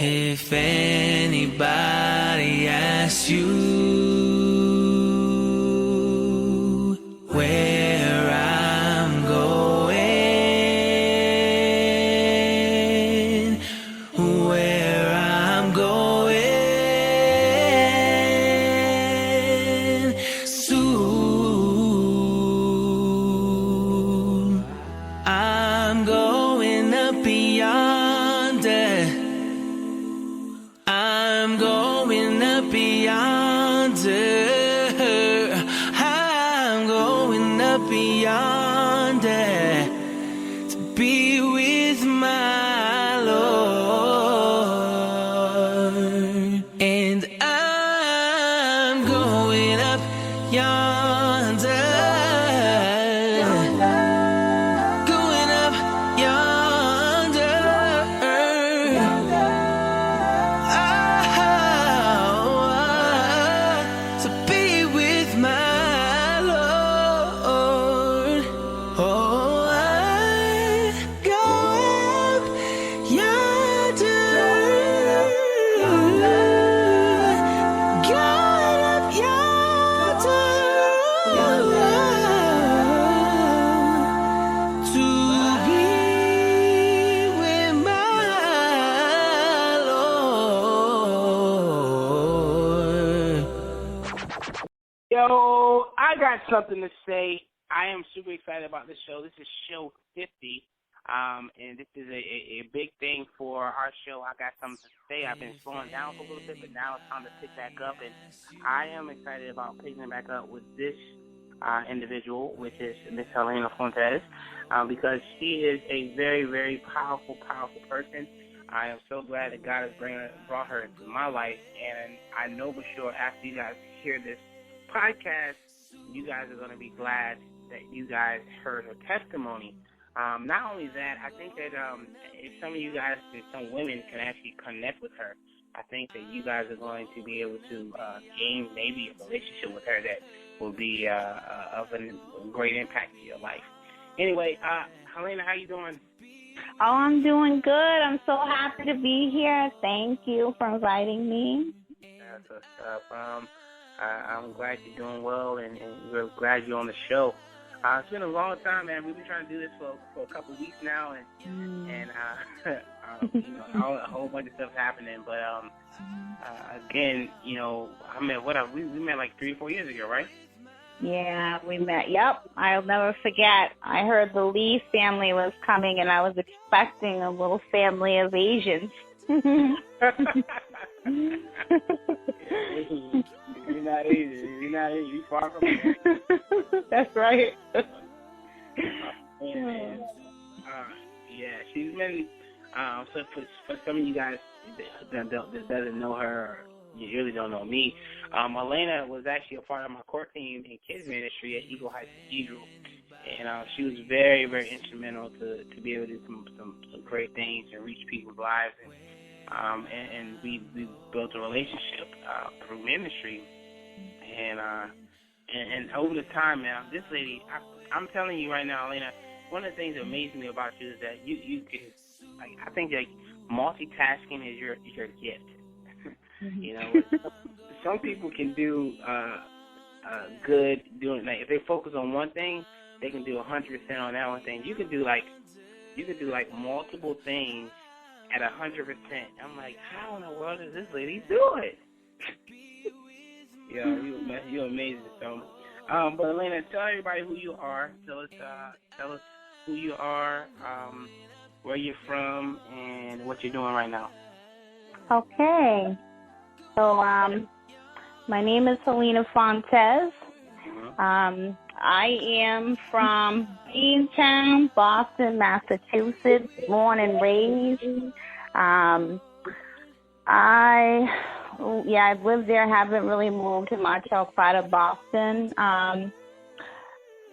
If anybody asks you where I'm going, where I'm going soon, I'm going up yonder. I'm going up yonder. I'm going up yonder to be with my Lord. And I'm going up yonder. Going up yonder. To be with my Lord. Oh, I go up yonder. Going up yonder. To be with my Lord. Yo, I got something to say. I am super excited about this show. This is show 50, and this is a big thing for our show. I got something to say. I've been slowing down for a little bit, but now it's time to pick back up, and I am excited about picking back up with this individual, which is Miss Selena because she is a very, very powerful person. I am so glad that God has brought her into my life, and I know for sure after you guys hear this podcast, you guys are going to be glad that you guys heard her testimony. Not only that, I think that if some of you guys, if some women can actually connect with her, I think that you guys are going to be able to gain maybe a relationship with her that will be of a great impact to your life. Anyway, Helena, how you doing? Oh, I'm doing good. I'm so happy to be here. Thank you for inviting me. That's what's up. I'm glad you're doing well, and we're glad you're on the show. It's been a long time, man. We've been trying to do this for a couple of weeks now, and you know, a whole bunch of stuff happening. But again, you know, we met like 3 or 4 years ago, right? Yeah, we met. Yep, I'll never forget. I heard the Lee family was coming, and I was expecting a little family of Asians. You're not easy. You're far from it. That's right. Yeah, she's been. So for some of you guys that doesn't know her, or you really don't know me, Elena was actually a part of my core team in kids ministry at Eagle Heights Cathedral, and she was very, very instrumental to be able to do some great things and reach people's lives, and we built a relationship through ministry, and over the time, man, this lady, I'm telling you right now, Elena, one of the things that amazes me about you is that you can, like, I think like multitasking is your gift. You know, some people can do good doing, like, if they focus on one thing, they can do 100% on that one thing. You can do like multiple things at 100%. I'm like, how in the world does this lady do it? Yeah, you're amazing. So, but Elena, tell everybody who you are. Tell us who you are, where you're from, and what you're doing right now. Okay. So, my name is Selena Fontes. I am from Beantown, Boston, Massachusetts, born and raised. I've lived there, haven't really moved much outside of Boston.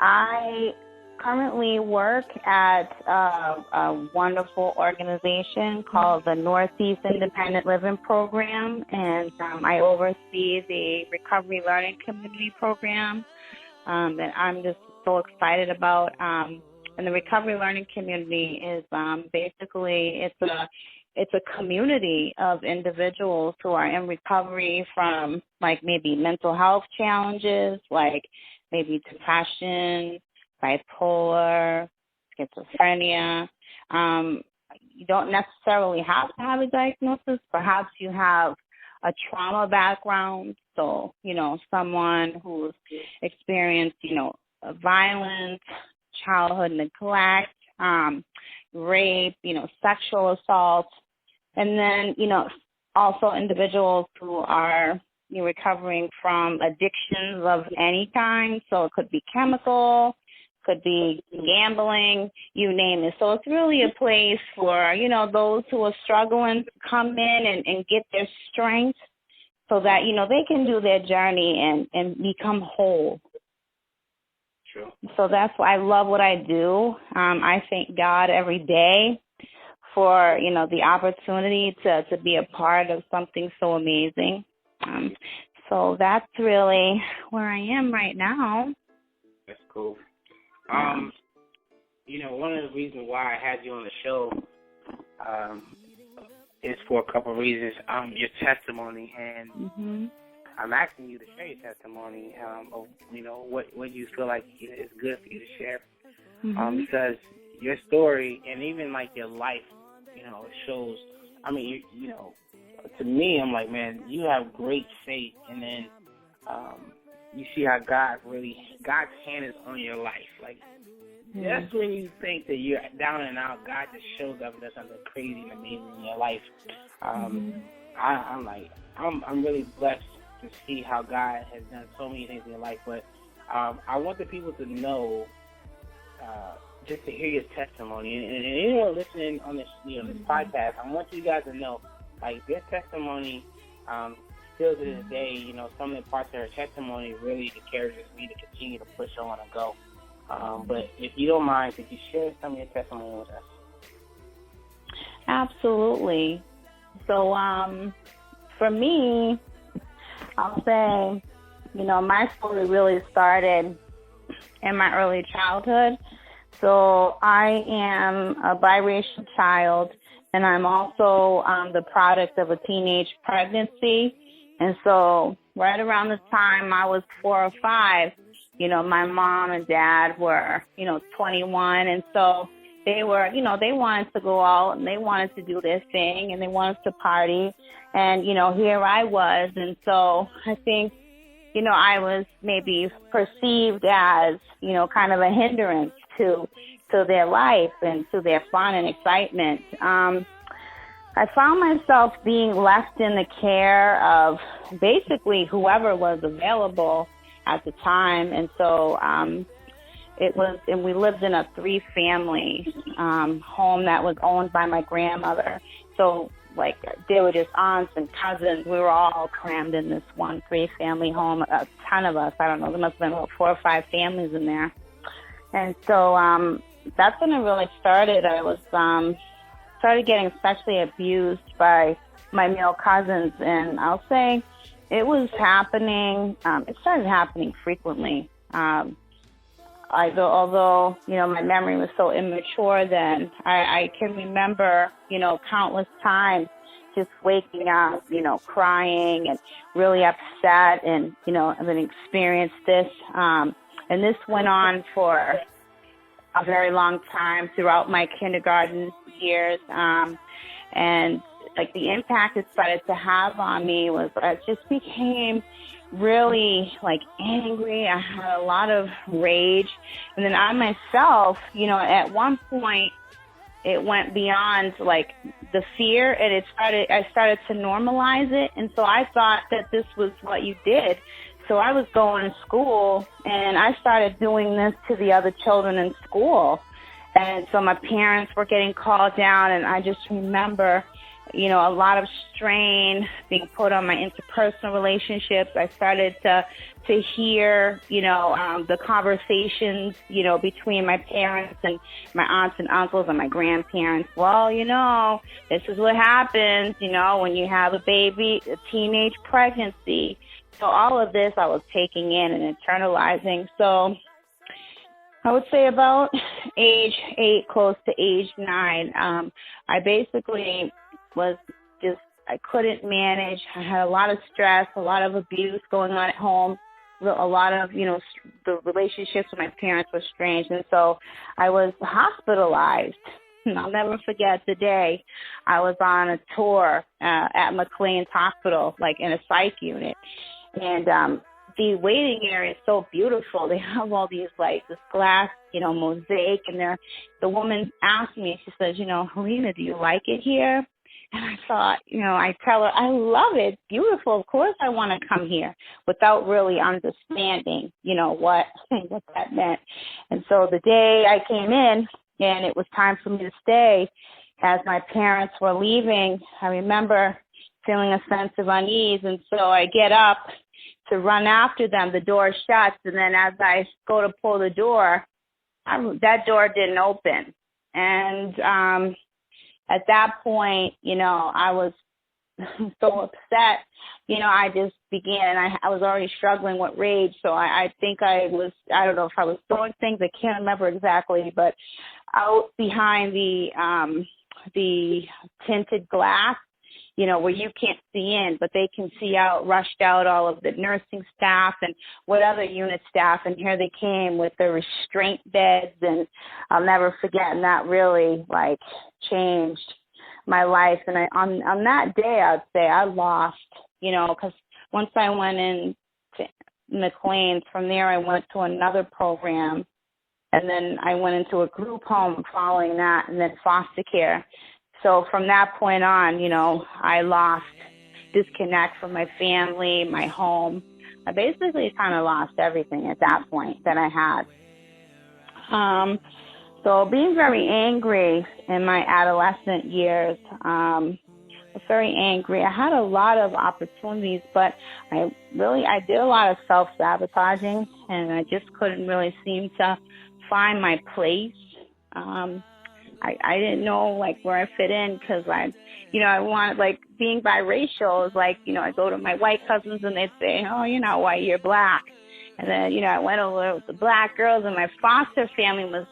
I currently work at a wonderful organization called the Northeast Independent Living Program, and I oversee the Recovery Learning Community Program that I'm just so excited about. And the Recovery Learning Community is basically, it's it's a community of individuals who are in recovery from like maybe mental health challenges, like maybe depression, bipolar, schizophrenia. You don't necessarily have to have a diagnosis. Perhaps you have a trauma background. So, someone who's experienced, violence, childhood neglect, rape, sexual assault, and then, also individuals who are recovering from addictions of any kind. So it could be chemical, could be gambling, you name it. So it's really a place for, those who are struggling to come in and get their strength so that, they can do their journey and become whole. True. So that's why I love what I do. I thank God every day for, the opportunity to be a part of something so amazing. So that's really where I am right now. That's cool. One of the reasons why I had you on the show is for a couple of reasons. Your testimony, and I'm asking you to share your testimony of, what you feel like is good for you to share. Because your story and even like your life, it shows, to me, I'm like, man, you have great faith, and then you see how God's hand is on your life. Like, that's when you think that you're down and out, God just shows up and does something crazy and amazing in your life. I'm really blessed to see how God has done so many things in your life. But I want the people to know, just to hear your testimony, and anyone listening on this, this podcast, I want you guys to know, like, their testimony, still to this day, some of the parts of her testimony really encourages me to continue to push on and go. But if you don't mind, could you share some of your testimony with us? Absolutely. So, for me, I'll say, my story really started in my early childhood. So I am a biracial child, and I'm also the product of a teenage pregnancy. And so right around the time I was 4 or 5, my mom and dad were, 21. And so they were, they wanted to go out and they wanted to do their thing and they wanted to party. And, here I was. And so I think, I was maybe perceived as, kind of a hindrance to their life and to their fun and excitement. I found myself being left in the care of basically whoever was available at the time. And so and we lived in a 3-family home that was owned by my grandmother. So, like, they were just aunts and cousins. We were all crammed in this one 3-family home, a ton of us. I don't know, there must have been about 4 or 5 families in there. And so that's when it really started. I was started getting sexually abused by my male cousins, and I'll say it was happening. It started happening frequently. Although my memory was so immature then, I can remember countless times just waking up, crying and really upset, and I've experienced this, and this went on for a very long time throughout my kindergarten years, and like the impact it started to have on me was I just became really like angry. I had a lot of rage, and then I myself, at one point it went beyond like the fear, and I started to normalize it, and so I thought that this was what you did. So I was going to school, and I started doing this to the other children in school. And so my parents were getting called down, and I just remember, a lot of strain being put on my interpersonal relationships. I started to hear, the conversations, between my parents and my aunts and uncles and my grandparents. Well, this is what happens, when you have a baby, a teenage pregnancy. So all of this I was taking in and internalizing. So I would say about age 8, close to age 9, I basically was just, I couldn't manage. I had a lot of stress, a lot of abuse going on at home, a lot of, the relationships with my parents were strange. And so I was hospitalized. And I'll never forget the day I was on a tour at McLean's Hospital, like in a psych unit. And the waiting area is so beautiful. They have all these, like, this glass, mosaic. And the woman asked me, she says, Helena, do you like it here? And I thought, I tell her, I love it. It's beautiful. Of course I want to come here, without really understanding, what that meant. And so the day I came in and it was time for me to stay, as my parents were leaving, I remember feeling a sense of unease. And so I get up to run after them. The door shuts. And then as I go to pull the door, that door didn't open. And at that point, I was so upset. I just began, I was already struggling with rage. So I think I don't know if I was throwing things, I can't remember exactly, but out behind the tinted glass, where you can't see in, but they can see out, rushed out all of the nursing staff and what other unit staff. And here they came with the restraint beds. And I'll never forget. And that really, changed my life. And on that day, I'd say I lost, because once I went in to McLean's, from there I went to another program. And then I went into a group home following that, and then foster care. So from that point on, I lost disconnect from my family, my home. I basically kind of lost everything at that point that I had. So being very angry in my adolescent years, I was very angry. I had a lot of opportunities, but I did a lot of self-sabotaging, and I just couldn't really seem to find my place. I didn't know, where I fit in, because I wanted, being biracial is I go to my white cousins and they'd say, oh, you're not white, you're black. And then, I went over with the black girls, and my foster family was,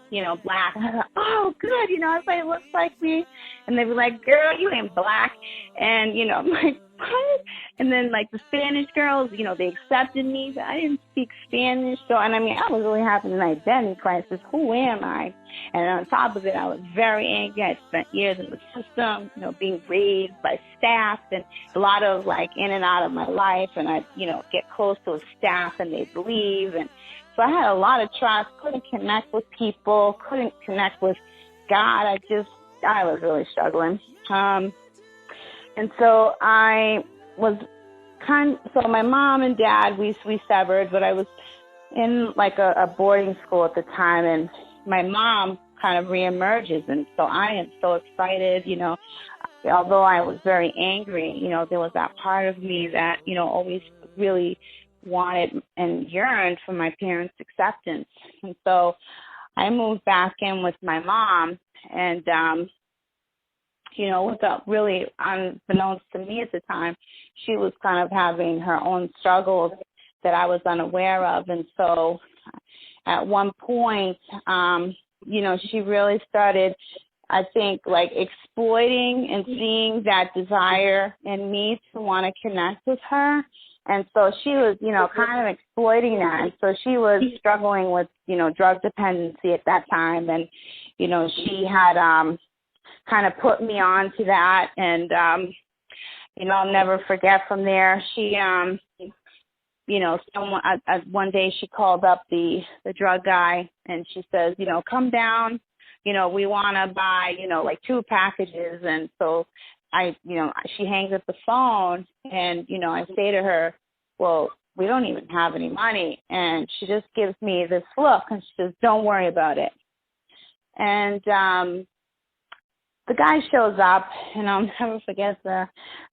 black. And I thought, oh, good, everybody looks like me. And they'd be like, girl, you ain't black. And, I'm like, what? And then, the Spanish girls, they accepted me, but I didn't speak Spanish. So, and I was really having an identity crisis. Who am I? And on top of it, I was very angry. I spent years in the system, being raised by staff, and a lot of, in and out of my life. And I'd, get close to a staff, and they'd leave. And so I had a lot of trust, couldn't connect with people, couldn't connect with God. I was really struggling. And so I was so my mom and dad, we severed, but I was in a boarding school at the time, and my mom kind of reemerges. And so I am so excited, although I was very angry, there was that part of me that, always really wanted and yearned for my parents' acceptance. And so I moved back in with my mom, and, without really unbeknownst to me at the time, she was kind of having her own struggles that I was unaware of. And so at one point, she really started, I think, exploiting and seeing that desire in me to want to connect with her. And so she was, kind of exploiting that. And so she was struggling with, drug dependency at that time. And, she had kind of put me on to that. And, I'll never forget from there. She, someone, one day she called up the drug guy, and she says, come down, we want to buy, 2 packages. And so she hangs up the phone, and, I say to her, well, we don't even have any money. And she just gives me this look, and she says, don't worry about it. And the guy shows up, and I'll never forget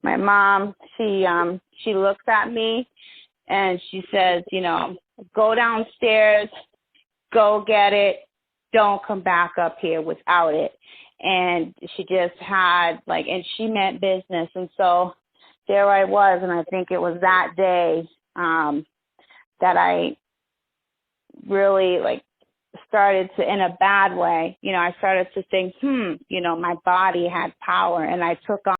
my mom, she looks at me, and she says, go downstairs, go get it, don't come back up here without it. And she just had, and she meant business. And so there I was, and I think it was that day that I really, started to, in a bad way, I started to think, my body had power, and I took on